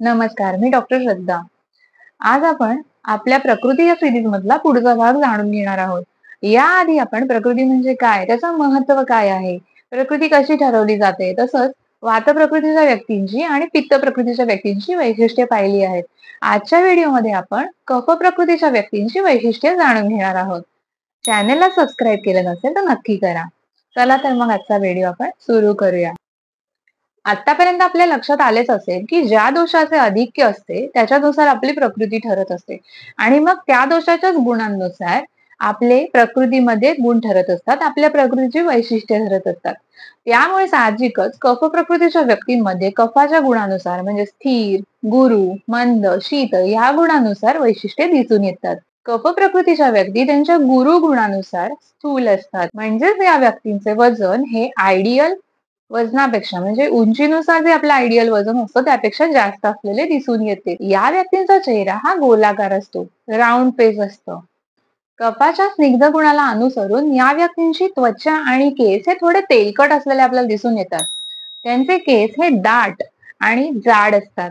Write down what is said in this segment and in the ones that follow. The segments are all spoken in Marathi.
नमस्कार, मी डॉक्टर श्रद्धा. आज आपण आपल्या प्रकृती या सिरीज मधला पुढचा भाग जाणून घेणार आहोत. याआधी आपण प्रकृती म्हणजे काय, त्याचं महत्व काय आहे, प्रकृती कशी ठरवली जाते, तसंच वात प्रकृतीच्या व्यक्तींची आणि पित्त प्रकृतीच्या व्यक्तींची वैशिष्ट्ये पाहिली आहेत. आजच्या व्हिडिओमध्ये आपण कफ प्रकृतीच्या व्यक्तींची वैशिष्ट्ये जाणून घेणार आहोत. चॅनेलला सबस्क्राईब केलं नसेल तर नक्की करा. चला तर मग आजचा व्हिडिओ आपण सुरू करूया. आतापर्यंत आपल्या लक्षात आलेच असेल की ज्या दोषाचे अधिक्य असते त्याच्यानुसार आपली प्रकृती ठरत असते आणि मग त्या दोषाच्याच गुणांनुसार आपले प्रकृतीमध्ये गुण ठरत असतात, आपल्या प्रकृतीची वैशिष्ट्ये ठरत असतात. त्यामुळे साहजिकच कफ प्रकृतीच्या व्यक्तींमध्ये कफाच्या गुणानुसार म्हणजे स्थिर, गुरु, मंद, शीत या गुणानुसार वैशिष्ट्ये दिसून येतात. कफ प्रकृतीच्या व्यक्ती त्यांच्या गुरु गुणानुसार स्थूल असतात, म्हणजेच या व्यक्तींचे वजन हे आयडियल वजनापेक्षा म्हणजे उंचीनुसार जे आपलं आयडियल वजन असतं त्यापेक्षा जास्त असलेले दिसून येते. या व्यक्तींचा चेहरा हा गोलाकार असतो, राऊंड फेस असतं. कफाच्या स्निग्ध गुणाला अनुसरून या व्यक्तींची त्वचा आणि केस हे थोडे तेलकट असलेले आपल्याला दिसून येतात. त्यांचे केस हे दाट आणि जाड असतात.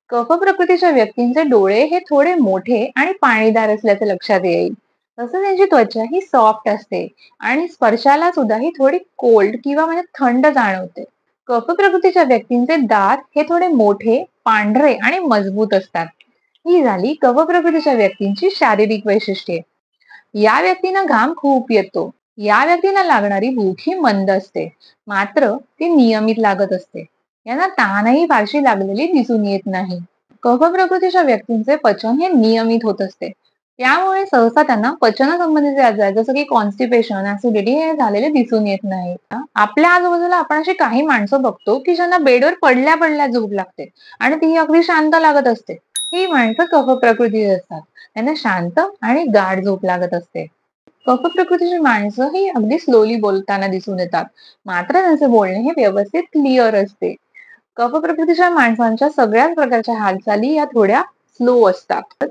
कफ प्रकृतीच्या व्यक्तींचे डोळे हे थोडे मोठे आणि पाणीदार असल्याचे लक्षात येईल. तसं त्यांची त्वचा ही सॉफ्ट असते आणि स्पर्शाला सुद्धा ही थोडी कोल्ड किंवा म्हणजे थंड जाणवते. कफ प्रकृतीच्या व्यक्तींचे दात हे थोडे मोठे, पांढरे आणि मजबूत असतात. ही झाली कफ प्रकृतीच्या व्यक्तींची शारीरिक वैशिष्ट्ये. या व्यक्तींना घाम खूप येतो. या व्यक्तींना लागणारी भूक ही मंद असते, मात्र ती नियमित लागत असते. यांना तहानही फारशी लागलेली दिसून येत नाही. कफ प्रकृतीच्या व्यक्तींचे पचन हे नियमित होत असते. त्यामुळे सहसा त्यांना पचनासंबंधीचे आजार जसं की कॉन्स्टिपेशन, ऍसिडिटी हे झालेले दिसून येत नाही. आपल्या आजूबाजूला आपण अशी काही माणसं बघतो की ज्यांना बेडवर पडल्या पडल्या झोप लागते आणि ती अगदी शांत लागत असते. ही माणसं कफ प्रकृतीची असतात. त्यांना शांत आणि गाढ झोप लागत असते. कफ प्रकृतीची माणसं ही अगदी स्लोली बोलताना दिसून येतात, मात्र त्यांचे बोलणे हे व्यवस्थित क्लिअर असते. कफ प्रकृतीच्या माणसांच्या सगळ्याच प्रकारच्या हालचाली या थोड्या स्लो असतात.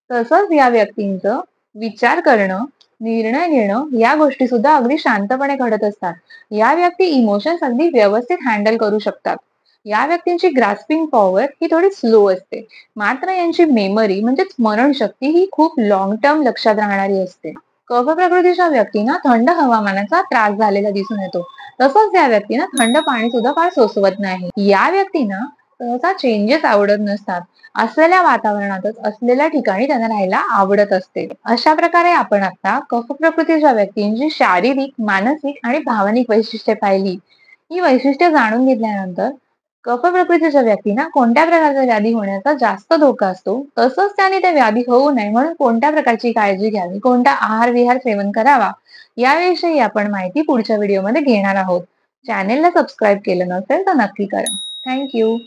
तसंच या व्यक्तींचं विचार करणं, निर्णय घेणं या गोष्टी सुद्धा अगदी शांतपणे घडत असतात. या व्यक्ती इमोशन्स अगदी व्यवस्थित हँडल करू शकतात. या व्यक्तींची ग्रास्पिंग पॉवर ही थोडी स्लो असते, मात्र यांची मेमरी म्हणजे स्मरणशक्ती ही खूप लॉंग टर्म लक्षात राहणारी असते. कफ प्रकृतीच्या व्यक्तींना थंड हवामानाचा त्रास झालेला दिसून येतो. तसंच या व्यक्तींना थंड पाणी सुद्धा फार सोसवत नाही. या व्यक्तींना सहसा चेंजेस आवडत नसतात. असलेल्या वातावरणातच असलेल्या ठिकाणी त्यांना राहायला आवडत असते. अशा प्रकारे आपण आता कफ प्रकृतीच्या व्यक्तींची शारीरिक, मानसिक आणि भावनिक वैशिष्ट्ये पाहिली. ही वैशिष्ट्ये जाणून घेतल्यानंतर कफ प्रकृतीच्या व्यक्तींना कोणत्या प्रकारच्या व्याधी होण्याचा जास्त धोका असतो, तसंच त्याने त्या व्याधी होऊ नये म्हणून कोणत्या प्रकारची काळजी घ्यावी, कोणता आहार विहार सेवन करावा याविषयी आपण माहिती पुढच्या व्हिडिओमध्ये घेणार आहोत. चॅनेलला सबस्क्राईब केलं नसेल तर नक्की करा. थँक्यू.